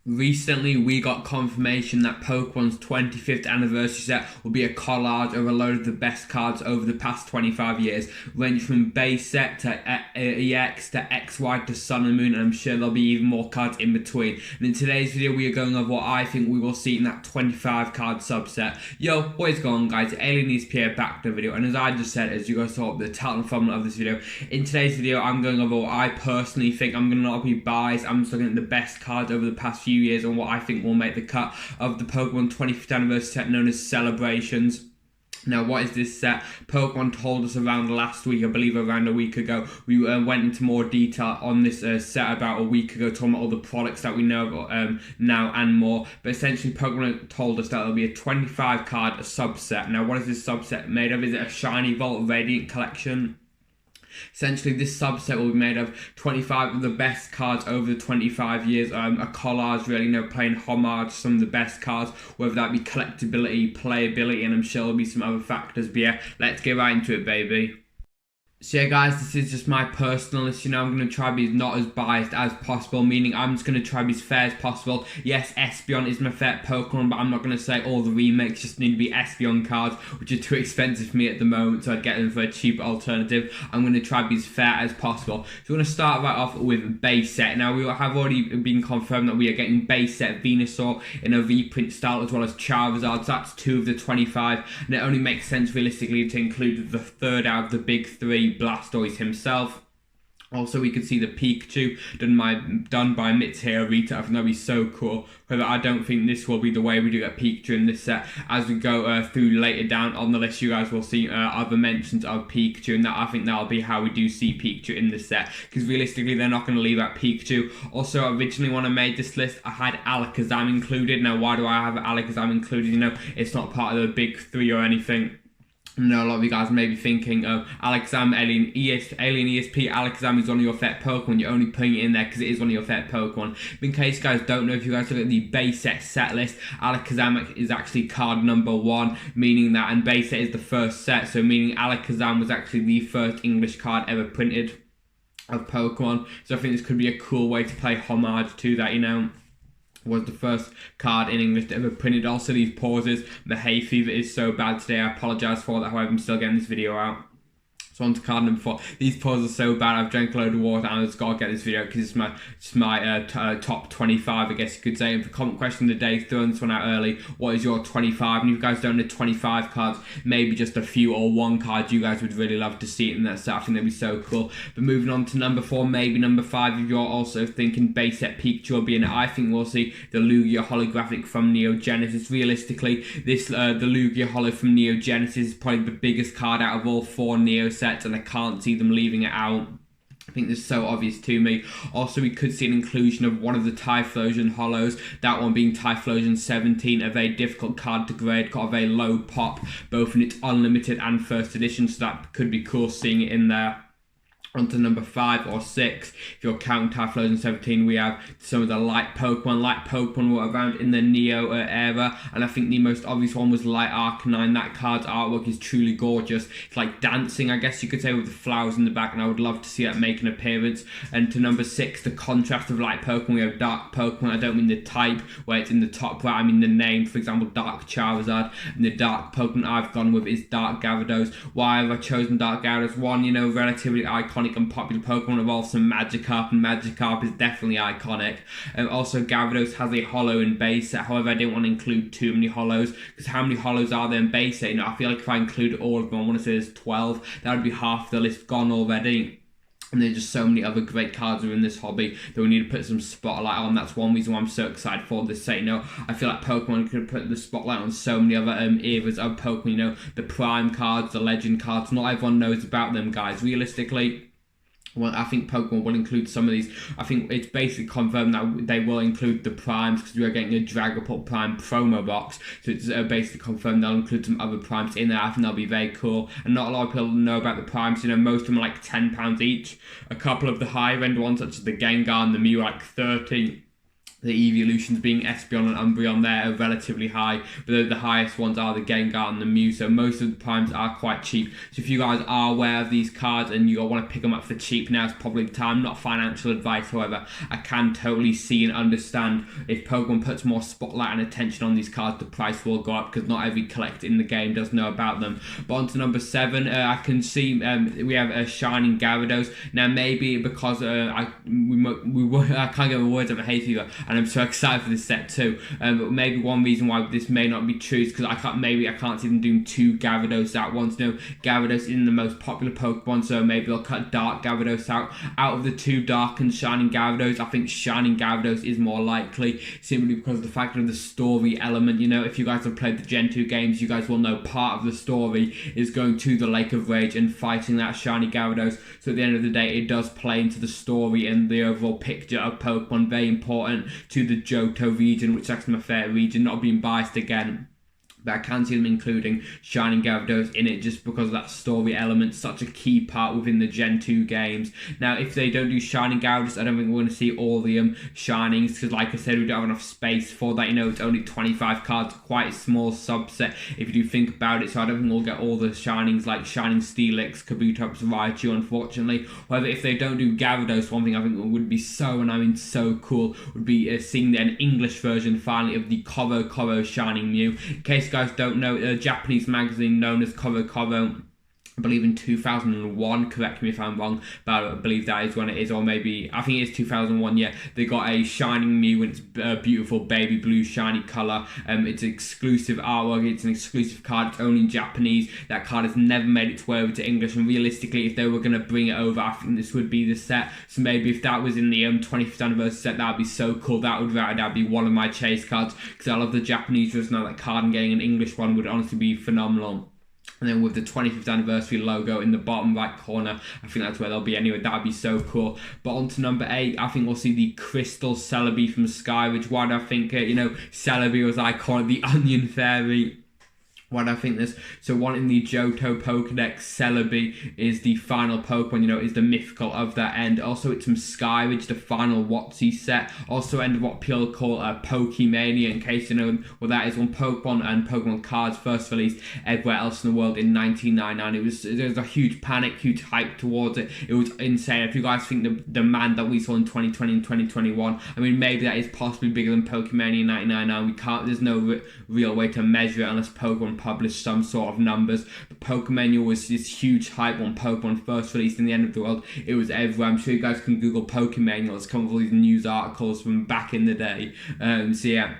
Recently, we got confirmation that Pokemon's 25th anniversary set will be a collage of a load of the best cards over the past 25 years, range from base set to EX to XY to Sun and Moon, and I'm sure there'll be even more cards in between. And in today's video, we are going over what I think we will see in that 25 card subset. Yo, what is going on, guys? Alien ESP here, back to the video, and as I just said, as you guys saw the title and thumbnail of this video, in today's video, I'm going over what I personally think. I'm going to not be biased. I'm just looking at the best cards over the past few years and what I think will make the cut of the Pokemon 25th anniversary set known as Celebrations. Now, what is this set? Pokemon told us around last week, I believe around a week ago. We went into more detail on this set about a week ago, talking about all the products that we know now and more. But essentially, Pokemon told us that there'll be a 25 card subset. Now, what is this subset made of? Is it a Shiny Vault Radiant collection? Essentially, this subset will be made of 25 of the best cards over the 25 years. A collage, really, playing homage to some of the best cards, whether that be collectability, playability, and I'm sure there'll be some other factors. But yeah, let's get right into it, baby. So yeah, guys, this is just my personal list. I'm going to try to be not as biased as possible, meaning I'm just going to try to be as fair as possible. Yes, Espeon is my favorite Pokemon, but I'm not going to say all the remakes just need to be Espeon cards, which are too expensive for me at the moment, so I'd get them for a cheaper alternative. I'm going to try to be as fair as possible. So we're going to start right off with base set. Now, we have already been confirmed that we are getting base set Venusaur in a reprint style, as well as Charizard. So that's 2 of the 25, and it only makes sense realistically to include the third out of the big 3, Blastoise himself. Also, we could see the Pikachu done by Mitsuru Rita. I think that'd be so cool. However, I don't think this will be the way we do get Pikachu in this set. As we go through later down on the list, you guys will see other mentions of Pikachu, and I think that'll be how we do see Pikachu in this set. Because realistically, they're not going to leave out Pikachu. Also, originally when I made this list, I had Alakazam included. Now, why do I have Alakazam included? It's not part of the big 3 or anything. I know a lot of you guys may be thinking of Alakazam, Alien ESP. Alakazam is one of your favorite Pokemon. You're only putting it in there because it is one of your favorite Pokemon. But in case you guys don't know, if you guys look at the base set list, Alakazam is actually card number 1, meaning that, and base set is the first set, so meaning Alakazam was actually the first English card ever printed of Pokemon. So I think this could be a cool way to play homage to that, was the first card in English to ever printed. Also, these pauses, the hay fever is so bad today. I apologise for that, however, I'm still getting this video out. So on to card number 4. These pauses are so bad. I've drank a load of water and I just gotta get this video because it's my top 25, I guess you could say. And for comment question of the day, throwing this one out early. What is your 25? And if you guys don't know 25 cards, maybe just a few or one card you guys would really love to see it in that set. I think that'd be so cool. But moving on to number 4, maybe number 5, if you're also thinking base set Pikachu will be in it, I think we'll see the Lugia holographic from Neo Genesis. Realistically, this the Lugia holo from Neo Genesis is probably the biggest card out of all 4 Neo sets, and I can't see them leaving it out. I think this is so obvious to me. Also, we could see an inclusion of one of the Typhlosion holos, that one being Typhlosion 17, a very difficult card to grade, got a very low pop, both in its unlimited and first edition, so that could be cool seeing it in there. On to number 5 or 6, if you're counting Typhlosion 17, we have some of the Light Pokemon. Light Pokemon were around in the Neo era, and I think the most obvious one was Light Arcanine. That card's artwork is truly gorgeous. It's like dancing, I guess you could say, with the flowers in the back, and I would love to see that make an appearance. And to number 6, the contrast of Light Pokemon, we have Dark Pokemon. I don't mean the type, where it's in the top right, I mean the name. For example, Dark Charizard, and the Dark Pokemon I've gone with is Dark Gyarados. Why have I chosen Dark Gyarados? One, relatively iconic and popular Pokemon involves some Magikarp, and Magikarp is definitely iconic. Also, Gyarados has a holo in base set. However, I didn't want to include too many holos, because how many holos are there in base set? I feel like if I include all of them, I want to say there's 12, that would be half the list gone already. And there's just so many other great cards within this hobby that we need to put some spotlight on. That's one reason why I'm so excited for this set. I feel like Pokemon could put the spotlight on so many other eras of Pokemon. The Prime cards, the Legend cards. Not everyone knows about them, guys. Realistically, well, I think Pokemon will include some of these. I think it's basically confirmed that they will include the Primes, because we are getting a Dragapult Prime promo box. So it's basically confirmed they'll include some other Primes in there. I think that'll be very cool. And not a lot of people know about the Primes. Most of them are like £10 each. A couple of the higher end ones, such as the Gengar and the Mew, are like 30. the evolutions being Espeon and Umbreon there are relatively high, but the highest ones are the Gengar and the Mew, so most of the primes are quite cheap. So if you guys are aware of these cards and you want to pick them up for cheap, now is probably the time. Not financial advice, however. I can totally see and understand if Pokemon puts more spotlight and attention on these cards, the price will go up because not every collector in the game does know about them. But on to number 7, I can see we have a Shining Gyarados. Now maybe because I can't get my words out of my hay fever, and I'm so excited for this set too. But maybe one reason why this may not be true is because I can't see them doing 2 Gyarados at once. No, Gyarados isn't the most popular Pokemon, so maybe they'll cut Dark Gyarados out. Out of the 2 Dark and Shining Gyarados, I think Shining Gyarados is more likely, simply because of the fact of the story element. You know, if you guys have played the Gen 2 games, you guys will know part of the story is going to the Lake of Rage and fighting that Shiny Gyarados. So at the end of the day, it does play into the story and the overall picture of Pokemon. Very important to the Johto region, which is actually my favourite region, not being biased again. But I can see them including Shining Gyarados in it just because of that story element, such a key part within the Gen 2 games. Now, if they don't do Shining Gyarados, I don't think we're going to see all the Shinings, because like I said, we don't have enough space for that. You know, it's only 25 cards, quite a small subset if you do think about it, so I don't think we'll get all the Shinings like Shining Steelix, Kabutops, Raichu, unfortunately. However, if they don't do Gyarados, one thing I think would be so cool would be seeing an English version finally of the Koro Shining Mew. In case you guys don't know, a Japanese magazine known as Koro, I believe in 2001, correct me if I'm wrong, but I believe that is when it is, or maybe, I think it is 2001, yeah. They got a Shining Mew in its beautiful baby blue shiny colour. It's exclusive artwork, it's an exclusive card, it's only in Japanese. That card has never made its way over to English, and realistically, if they were going to bring it over, I think this would be the set. So maybe if that was in the 25th anniversary set, that would be so cool. That would be one of my chase cards, because I love the Japanese version of that card, and getting an English one would honestly be phenomenal. And then with the 25th anniversary logo in the bottom right corner, I think that's where they'll be anyway. That would be so cool. But on to number 8, I think we'll see the Crystal Celebi from Skyridge. Why do I think, Celebi was iconic, the Onion Fairy. Why do I think this? So one in the Johto Pokedex, Celebi is the final Pokemon, is the mythical of that end. Also, it's from Skyridge, the final WotC set. Also ended what people call Pokemania, in case you know what that is. When Pokemon and Pokemon cards first released everywhere else in the world in 1999, there was a huge panic, huge hype towards it. It was insane. If you guys think the demand that we saw in 2020 and 2021, I mean, maybe that is possibly bigger than Pokemania in 1999. There's no real way to measure it unless Pokemon published some sort of numbers. But Pokemania was this huge hype when Pokemon first released in the end of the world. It was everywhere. I'm sure you guys can Google Pokemania. Let's come up with all these news articles from back in the day. So yeah.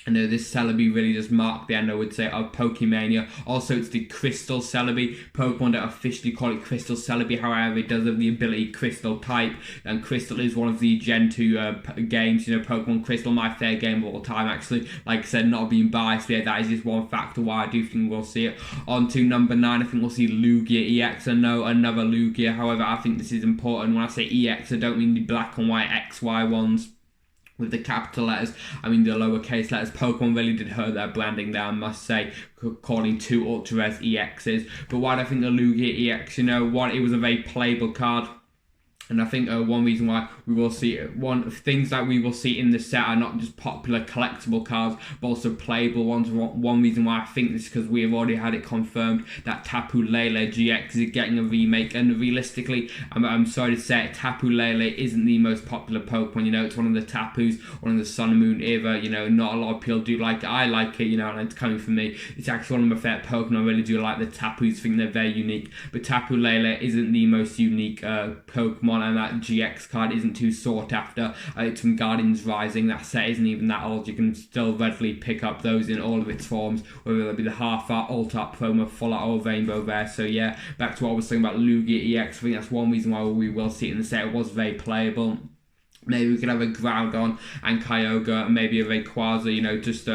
I know this Celebi really does mark the end, I would say, of Pokemania. Also, it's the Crystal Celebi. Pokemon don't officially call it Crystal Celebi, however, it does have the ability Crystal type, and Crystal is one of the Gen 2 games. Pokemon Crystal, my favourite game of all time, actually. Like I said, not being biased there, that is just one factor why I do think we'll see it. On to number 9, I think we'll see Lugia EX. I know another Lugia, however, I think this is important. When I say EX, I don't mean the black and white XY ones with the capital letters, I mean the lowercase letters. Pokemon really did hurt their branding there, I must say, calling 2 Ultra Rares EXs. But why do I think the Lugia EX, it was a very playable card. And I think one reason why we will see things that we will see in the set are not just popular collectible cards, but also playable ones. One reason why I think this is because we have already had it confirmed that Tapu Lele GX is getting a remake. And realistically, I'm sorry to say it, Tapu Lele isn't the most popular Pokemon. It's one of the Tapus, one of the Sun and Moon era. Not a lot of people do like it. I like it, and it's coming from me. It's actually one of my favourite Pokemon. I really do like the Tapus. I think they're very unique. But Tapu Lele isn't the most unique Pokemon. And that GX card isn't too sought after. It's from Guardians Rising. That set isn't even that old. You can still readily pick up those in all of its forms, whether it be the Half Art, Alt Art, Promo, Full Art, or Rainbow there. So yeah, back to what I was saying about Lugia EX. I think that's one reason why we will see it in the set. It was very playable. Maybe we could have a Groudon and Kyogre, and maybe a Rayquaza, just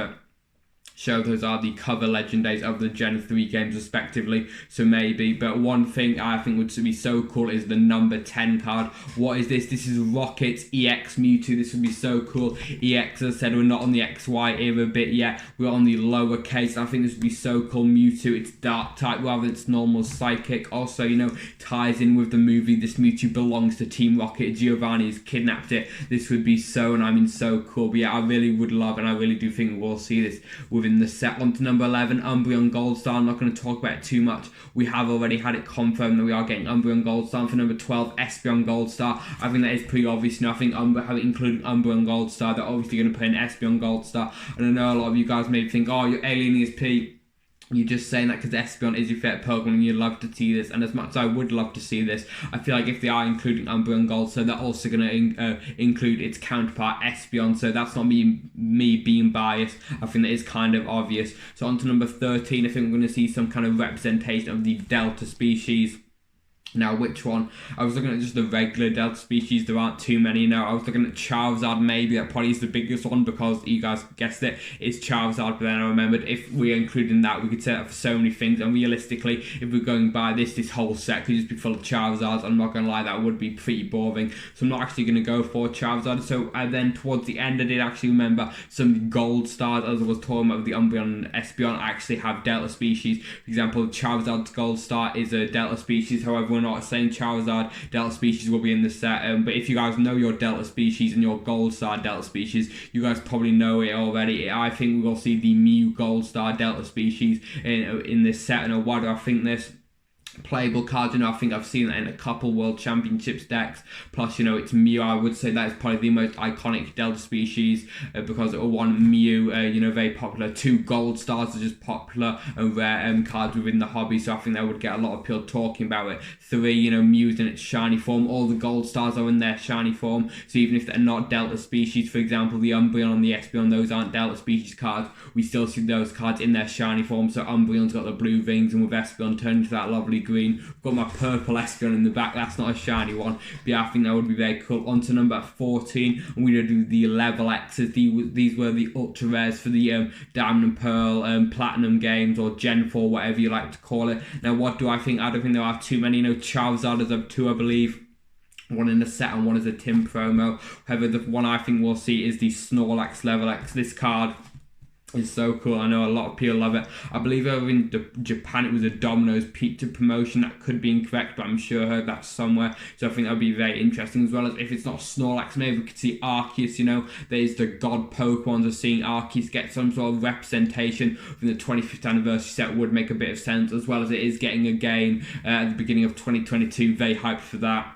show those are the cover legendaries of the Gen 3 games respectively, so maybe. But one thing I think would be so cool is the number 10 card. What is this? This is Rocket's EX Mewtwo. This would be so cool. EX, as I said, we're not on the XY era bit yet, we're on the lower case. I think this would be so cool. Mewtwo, it's dark type rather than its normal psychic. Also, you know, ties in with the movie. This Mewtwo belongs to Team Rocket. Giovanni has kidnapped it. This would be so, and I mean so cool. But yeah, I really would love, and I really do think we'll see this within the set. On to number 11, Umbreon Gold Star. I'm not going to talk about it too much. We have already had it confirmed that we are getting Umbreon Gold Star. For number 12, Espeon Gold Star. I think that is pretty obvious. You know, I think including Umbreon Gold Star, they're obviously going to put in Espeon Gold Star. And I know a lot of you guys may think, oh, you're Alien ESP. You're just saying that because Espeon is your favourite Pokemon and you'd love to see this. And as much as I would love to see this, I feel like if they are including Umbreon Gold, so they're also going to include its counterpart Espeon. So that's not me being biased. I think that is kind of obvious. So on to number 13, I think we're going to see some kind of representation of the Delta species. Now, which one? I was looking at just the regular Delta species. There aren't too many now. I was looking at Charizard, maybe. That probably is the biggest one because you guys guessed it. It's Charizard. But then I remembered if we're including that, we could set up for so many things. And realistically, if we're going by this whole set could just be full of Charizards. I'm not going to lie, that would be pretty boring. So I'm not actually going to go for Charizard. So then towards the end, I did actually remember some gold stars. As I was talking about the Umbreon and Espeon, I actually have Delta species. For example, Charizard's gold star is a Delta species. However, we're not saying Charizard Delta species will be in the set, but if you guys know your Delta species and your Gold Star Delta species, you guys probably know it already. I think we will see the Mew Gold Star Delta species in this set. And why do I think this? Playable cards, you know, I think I've seen that in a couple World Championships decks. Plus, you know, it's Mew. I would say that is probably the most iconic Delta species because one, Mew, you know, very popular. Two Gold Stars are just popular and rare cards within the hobby, so I think that would get a lot of people talking about it. Three, you know, Mew's in its shiny form. All the Gold Stars are in their shiny form, so even if they're not Delta species, for example, the Umbreon and the Espeon, those aren't Delta species cards, we still see those cards in their shiny form. So Umbreon's got the blue rings, and with Espeon turned into that lovely green. I've got my purple Espeon in the back. That's not a shiny one, but yeah, I think that would be very cool. On to number 14, and we're going to do the level X's. These were the ultra rares for the Diamond and Pearl Platinum games, or Gen 4, whatever you like to call it. Now, what do I think? I don't think there are too many. You know, Charizard is up 2, I believe. One in the set and one is a Tim promo. However, the one I think we'll see is the Snorlax level X. This card is so cool. I know a lot of people love it. I believe over in Japan it was a Domino's Pizza promotion. That could be incorrect, but I'm sure I heard that somewhere. So I think that would be very interesting, as well as if it's not Snorlax, maybe we could see Arceus. You know, there's the God Pokemon. So seeing Arceus get some sort of representation from the 25th anniversary set would make a bit of sense, as well as it is getting a game at the beginning of 2022. Very hyped for that.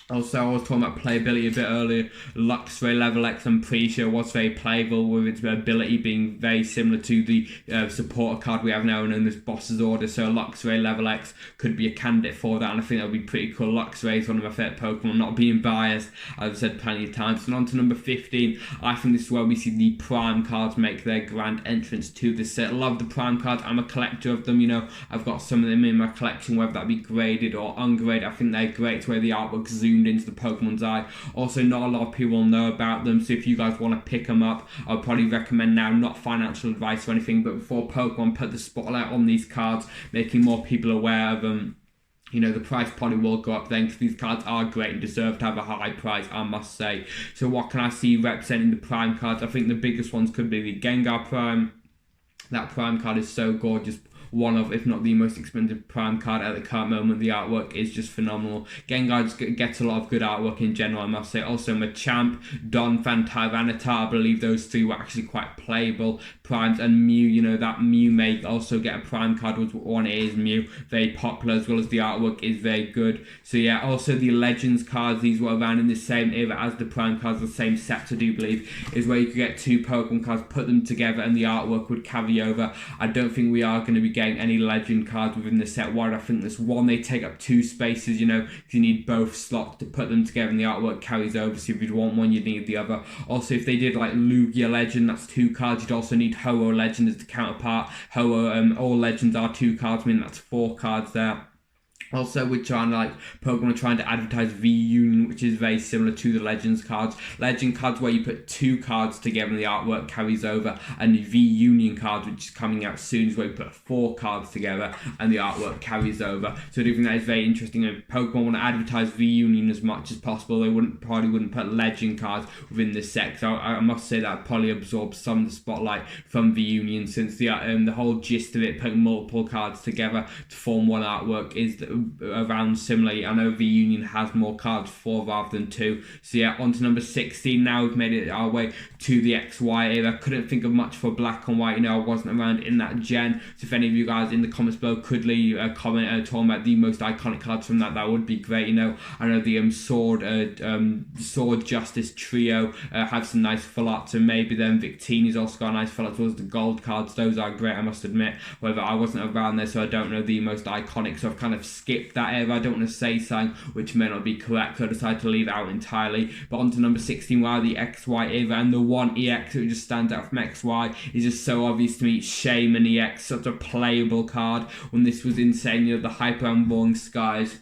Also, I was talking about playability a bit earlier. Luxray Level X, I'm pretty sure, was very playable, with its ability being very similar to the supporter card we have now known as Boss's Order. So Luxray Level X could be a candidate for that, and I think that would be pretty cool. Luxray is one of my favourite Pokemon, not being biased, as I've said plenty of times. And on to number 15, I think this is where we see the Prime cards make their grand entrance to this set. Love the Prime cards. I'm a collector of them, you know. I've got some of them in my collection, whether that be graded or ungraded. I think they're great. It's where the artwork zoomed into the Pokemon's eye. Also, not a lot of people know about them, so if you guys want to pick them up, I'll probably recommend now, not financial advice or anything, but before Pokemon put the spotlight on these cards, making more people aware of them, you know, the price probably will go up then, because these cards are great and deserve to have a high price, I must say. So what can I see representing the Prime cards? I think the biggest ones could be the Gengar Prime. That Prime card is so gorgeous. One of, if not the most expensive Prime card at the current moment. The artwork is just phenomenal. Gengar gets a lot of good artwork in general, I must say. Also, Machamp, Donphan, Tyranitar, I believe those three were actually quite playable Primes. And Mew, you know, that Mew may also get a Prime card, with one is Mew. Very popular, as well as the artwork is very good. So yeah, also the Legends cards, these were around in the same era as the Prime cards, the same sets, I do believe, is where you could get two Pokemon cards, put them together, and the artwork would carry over. I don't think we are going to be getting any Legend cards within the set wide. I think this one, they take up 2 spaces, you know, because you need both slots to put them together, and the artwork carries over. So if you'd want one, you'd need the other. Also, if they did like Lugia Legend, that's 2 cards. You'd also need Ho-Oh Legend as the counterpart. Ho-Oh, all Legends are 2 cards, I mean that's 4 cards there. Also, Pokemon are trying to advertise V-Union, which is very similar to the Legends cards. Legend cards where you put 2 cards together and the artwork carries over, and the V-Union cards, which is coming out soon, is where you put 4 cards together and the artwork carries over. So I do think that is very interesting. And Pokemon want to advertise V-Union as much as possible. They probably wouldn't put Legend cards within the set. So I must say that probably absorbs some of the spotlight from V-Union, since the whole gist of it, putting multiple cards together to form one artwork, is around similarly. I know V-Union has more cards, 4 rather than 2. So yeah, on to number 16 now. We've made it our way to the XY era. Couldn't think of much for black and white. I wasn't around in that gen. So if any of you guys in the comments below could leave a comment talking about the most iconic cards from that would be great. I know the Sword Justice trio have some nice full art, so maybe then Victini's also got a nice full art towards the gold cards. Those are great, I must admit. However, I wasn't around there, so I don't know the most iconic, so I've kind of skipped that era. I don't want to say something which may not be correct, so I decided to leave it out entirely. But on to number 16, where the XY era, and the one EX that just stands out from XY is just so obvious to me. Shaman EX, such a playable card when this was insane. The Hyper and Roaring Skies.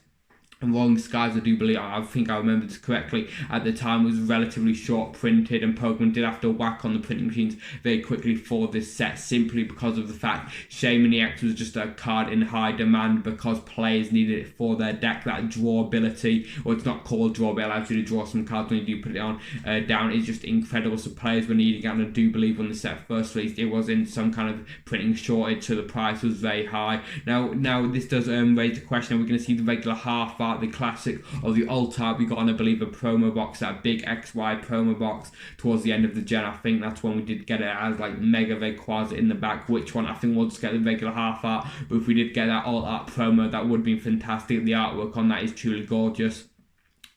And Roaring Skies, I do believe, I think I remember this correctly, at the time was relatively short printed, and Pokemon did have to whack on the printing machines very quickly for this set, simply because of the fact Shaman EX was just a card in high demand because players needed it for their deck. That draw ability, or it's not called draw, but it allows you to draw some cards when you do put it on down, is just incredible. So players were needing it, and I do believe when the set first released, it was in some kind of printing shortage, so the price was very high. Now this does raise the question: are we going to see the regular half art, the classic, or the alt art? We got on, I believe, a promo box, that big XY promo box towards the end of the gen. I think that's when we did get it as like Mega Rayquaza in the back. Which one? I think we'll just get the regular half art, but if we did get that alt art promo, that would be fantastic. The artwork on that is truly gorgeous.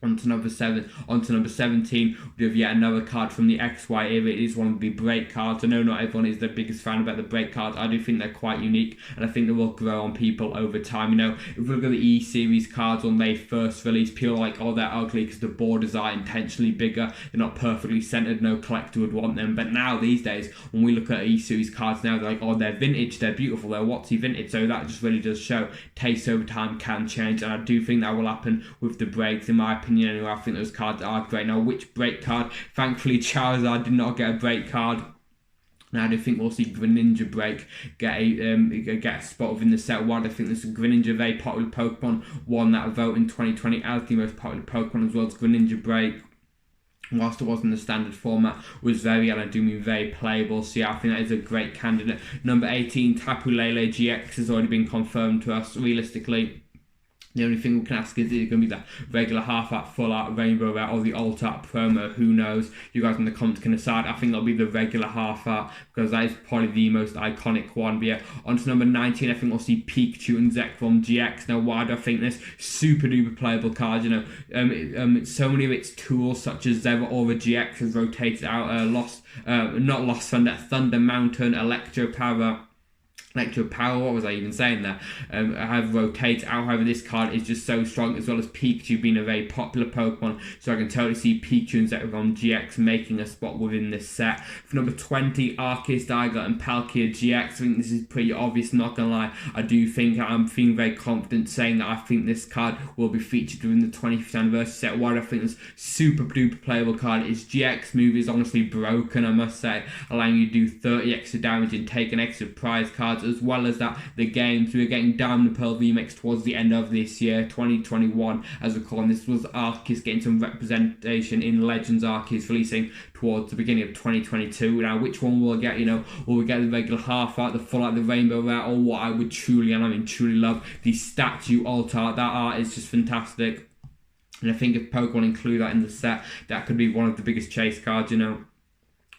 On to number 17, we have yet another card from the XY era. It is one of the break cards. I know not everyone is the biggest fan about the break cards. I do think they're quite unique, and I think they will grow on people over time. If we look at the E-Series cards when they first released, people are like, oh, they're ugly because the borders are intentionally bigger. They're not perfectly centered. No collector would want them. But now, these days, when we look at E-Series cards now, they're like, oh, they're vintage, they're beautiful, they're Watsy vintage. So that just really does show taste over time can change, and I do think that will happen with the breaks, in my opinion. Anyway, I think those cards are great. Now, which break card? Thankfully, Charizard did not get a break card. Now, I do think we'll see Greninja break get a spot within the set. While I think this Greninja, very popular Pokemon, won that vote in 2020 as the most popular Pokemon, as well as Greninja break, whilst it wasn't the standard format, was very, and I do mean very playable. So yeah, I think that is a great candidate. Number 18, Tapu Lele GX has already been confirmed to us. Realistically, the only thing we can ask is it going to be the regular half art, full art, rainbow art, or the alt art promo? Who knows? You guys in the comments can decide. I think that'll be the regular half art, because that is probably the most iconic one. But yeah, on to number 19, I think we'll see Pikachu and Zekrom GX. Now, why do I think this? Super duper playable card. So many of its tools, such as Zera Aura GX, has rotated out. Thunder Mountain, Electro Power, what was I even saying there? Have rotated out. However, this card is just so strong, as well as Pikachu being a very popular Pokemon, so I can totally see Pikachu and Zekrom GX making a spot within this set. For number 20, Arceus, Dialga and Palkia GX. I think this is pretty obvious, not gonna lie. I'm feeling very confident saying that I think this card will be featured within the 25th anniversary set. Why do I think this super duper playable card? Its GX move is honestly broken, I must say, allowing you to do 30 extra damage and take an extra prize cards. As well as that, the games, we were getting Diamond and Pearl remix towards the end of this year, 2021, as we call, and this was Arceus getting some representation in Legends Arceus releasing towards the beginning of 2022. Now, which one will we get? Will we get the regular half art, the full art, the rainbow art, or what I would truly love, the statue alt art? That art is just fantastic, and I think if Pokemon include that in the set, that could be one of the biggest chase cards.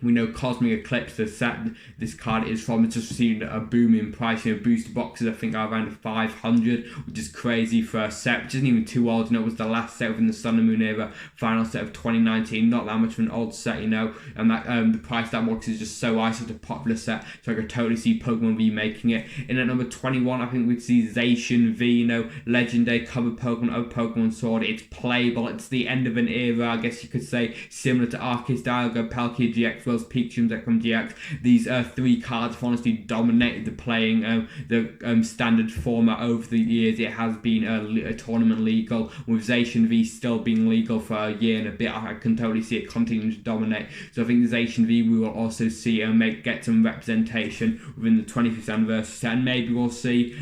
We know Cosmic Eclipse, the set this card is from, it's just seen a boom in price. Booster boxes, I think, are around 500, which is crazy for a set, which isn't even too old. It was the last set within the Sun and Moon era, final set of 2019. Not that much of an old set, and that the price of that box is just so high, such a popular set. So I could totally see Pokemon remaking it. In at number 21, I think we'd see Zacian V, legendary cover Pokemon of Pokemon Sword. It's playable. It's the end of an era, I guess you could say, similar to Arceus, Dialga, Palkia GX, well as Pikachu and Zekrom GX. These 3 cards have honestly dominated the playing, the standard format over the years. It has been a tournament legal, with Zacian V still being legal for a year and a bit. I can totally see it continuing to dominate. So I think the Zacian V we will also see get some representation within the 25th anniversary set, and maybe we'll see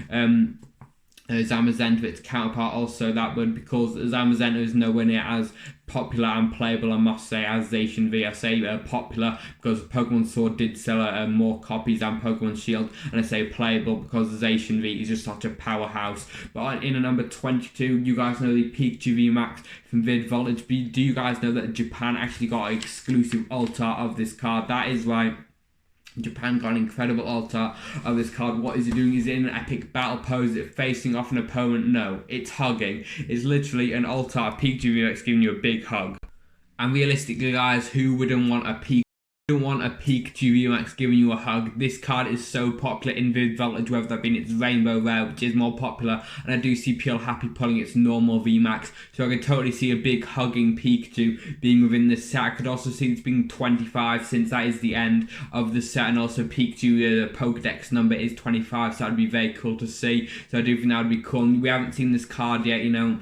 Zamazenta, its counterpart, also that one, because Zamazenta is nowhere near as popular and playable, I must say, as Zacian V. I say popular because Pokemon Sword did sell more copies than Pokemon Shield, and I say playable because Zacian V is just such a powerhouse. But in a number 22, you guys know the Pikachu V Max from Vid Voltage. Do you guys know that Japan actually got an exclusive altar of this card? That is right. Japan got an incredible altar of this card. What is it doing? Is it in an epic battle pose? Is it facing off an opponent? No, it's hugging. It's literally an altar of Pikachu VX giving you a big hug. And realistically, guys, who wouldn't want a Pikachu Pikachu VMAX giving you a hug? This card is so popular in Vid Voltage, whether that be its Rainbow Rare, which is more popular, and I do see Pure Happy pulling its normal VMAX, so I could totally see a big hugging Pikachu being within this set. I could also see this being 25, since that is the end of the set, and also Pikachu, the Pokedex number is 25, so that would be very cool to see. So I do think that would be cool. And we haven't seen this card yet, you know.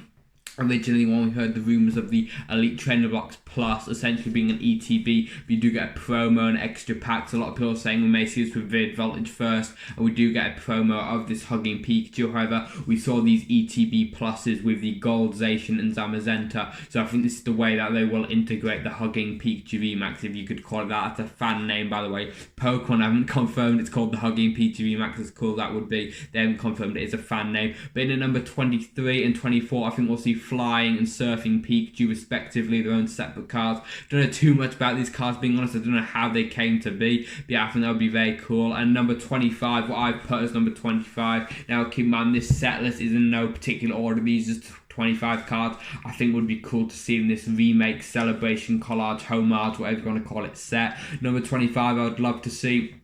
Originally, when we heard the rumours of the Elite Trainer Box Plus essentially being an ETB, we do get a promo and extra packs. A lot of people are saying we may see this with Vid Voltage first, and we do get a promo of this hugging Pikachu. However, we saw these ETB Pluses with the Gold, Zacian and Zamazenta, so I think this is the way that they will integrate the hugging Pikachu VMAX, if you could call it that. That's a fan name, by the way. Pokemon haven't confirmed it's called the hugging Pikachu VMAX, as cool that would be. They haven't confirmed it is a fan name. But in the number 23 and 24, I think we'll see Flying and Surfing Pikachu respectively, their own separate cards. Don't know too much about these cards, being honest. I don't know how they came to be, but yeah, I think that would be very cool. And number 25, what I've put as number 25, now keep in mind this set list is in no particular order, these are just 25 cards I think would be cool to see in this remake, celebration, collage, homage, whatever you want to call it, set. Number 25, I would love to see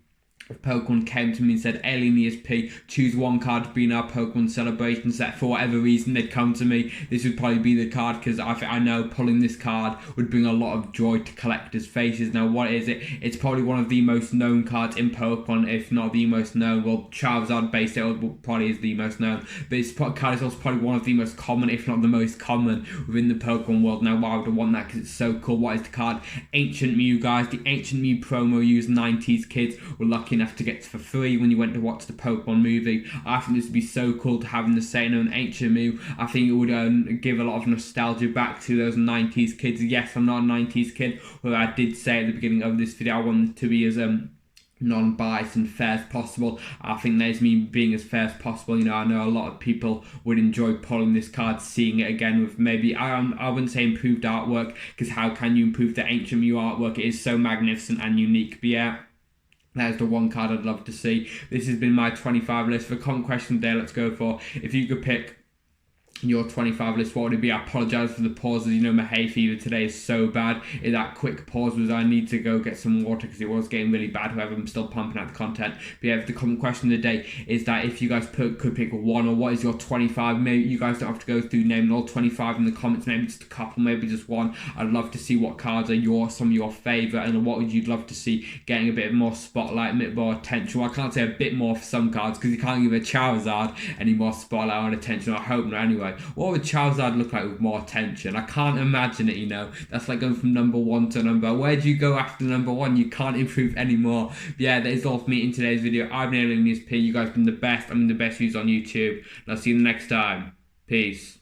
if Pokemon came to me and said, Alien ESP, choose one card to be in our Pokemon celebration set. For whatever reason they'd come to me, this would probably be the card, because I know pulling this card would bring a lot of joy to collectors' faces. Now, what is it? It's probably one of the most known cards in Pokemon, if not the most known. Well, Charizard base it probably is the most known, but this card is also probably one of the most common, if not the most common, within the Pokemon world. Now, why would I want that? Because it's so cool. What is the card? Ancient Mew, guys. The Ancient Mew promo used 90s kids were lucky enough to get for free when you went to watch the Pokemon movie. I think this would be so cool to have in the setting of an Ancient Mew. I think it would give a lot of nostalgia back to those 90s kids. Yes, I'm not a 90s kid, but I did say at the beginning of this video I wanted it to be as non-biased and fair as possible. I think there's me being as fair as possible. You know, I know a lot of people would enjoy pulling this card, seeing it again with maybe, I wouldn't say improved artwork, because how can you improve the Ancient Mew artwork? It is so magnificent and unique. But yeah, that is the one card I'd love to see. This has been my 25 list. For comment question today, let's go for, if you could pick your 25 list, what would it be? I apologise for the pauses. You know, my hay fever today is so bad. That quick pause was I need to go get some water because it was getting really bad. However, I'm still pumping out the content. But yeah, the common question of the day is that if you guys could pick one, or what is your 25? Maybe you guys don't have to go through naming all 25 in the comments. Maybe just a couple, maybe just one. I'd love to see what cards are some of your favourite, and what would you love to see getting a bit more spotlight, a bit more attention. Well, I can't say a bit more for some cards because you can't give a Charizard any more spotlight or attention. I hope not anyway. What would Charizard look like with more attention? I can't imagine it, you know. That's like going from number 1 to number... Where do you go after number 1? You can't improve anymore. But yeah, that is all for me in today's video. I've been Alien ESP. You guys have been the best. I'm the best views on YouTube. And I'll see you next time. Peace.